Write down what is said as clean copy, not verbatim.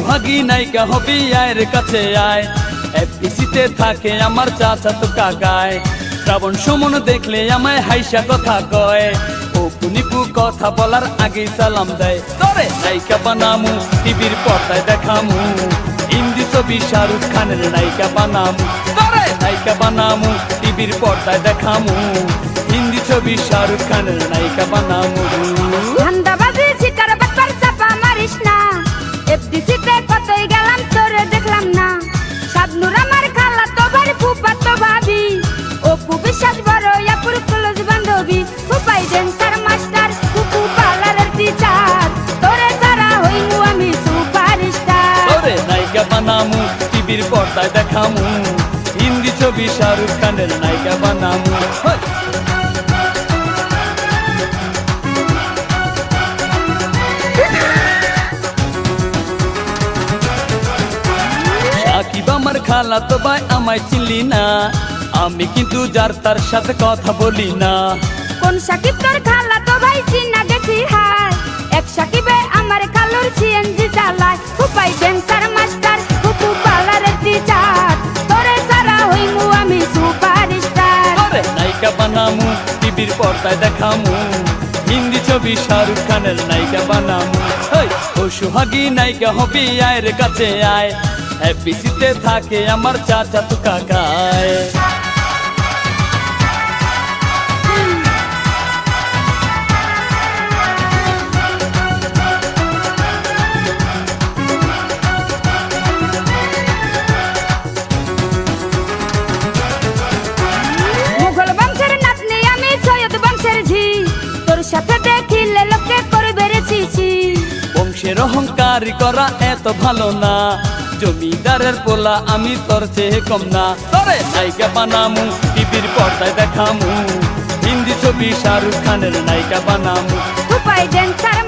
সোহাগী নায়িকা হবি আয়ের কাছে আয়। এফডিসিতে থাকে আমার চাচাতো কাকায়। শ্রাবণ সুমন দেখলে আমায় হাইসা কথা কয়। অপু নিপু কথা বলার আগেই সালাম দেয়। তরে নায়িকা বানামু টিভির পর্দায় দেখামু। হিন্দি ছবি শাহরুখ খানের নায়িকা বানামু। তরে নায়িকা বানামু টিভির পর্দায় দেখামু। হিন্দি ছবি শাহরুখ খানের নায়িকা বানামু। ধান্দাবাজি শিকার ব্যাপার চাপা মারিস না। এফডিসিতে কতই গেলাম তোরে দেখলাম না। শাবনুর আমার খালা তো ভাই ফুপা তো ভাবি। অপু বিশ্বাস বড় আপুর ক্লোজ বান্ধবী। ফুপাই ড্যান্সার মাস্টার ফুপু পার্লারের টিচার। তোরে ছাড়া হইমু আমি সুপারস্টার। তোরে নায়িকা বানামু টিভির পর্দায় দেখামু। হিন্দি ছবি শাহরুখ খানের নায়িকা বানামু। সাকিব আমার খালা তো ভাই আমায় চিনলি না। আমি কিন্তু যার তার সাথে কথা বলি না। কোন সাকিব তোর খালা তো ভাই চিনা গেছি হায়। এক সাকিবে আমার খালুর সিএনজি চালায়। ফুপাই ড্যান্সার মাস্টার ফুপু পার্লারের টিচার। তোরে ছাড়া হইমু আমি সুপারস্টার। তোরে নায়িকা বানামু টিভির পর্দায় দেখামু। হিন্দি ছবি শাহরুখ খানের নায়িকা বানামু। ও সোহাগী নায়িকা হবি আয়ের কাছে আয়। এফডিসিতে থাকে আমার চাচাতো কাকায়। মুঘল বংশের নাতনি আমি সৈয়দ বংশের ঝি। তোর সাথে দেখিলে লোকে করবে রে ছিছি। বংশের অহংকারী করা এত ভালো না। জমিদারের পোলা আমি তোর চেয়ে কম না। তোরে নায়িকা বানামু টিভির পর্দায় দেখামু। হিন্দি ছবি শাহরুখ খানের নায়িকা বানামু। ফুপাই ড্যান্সার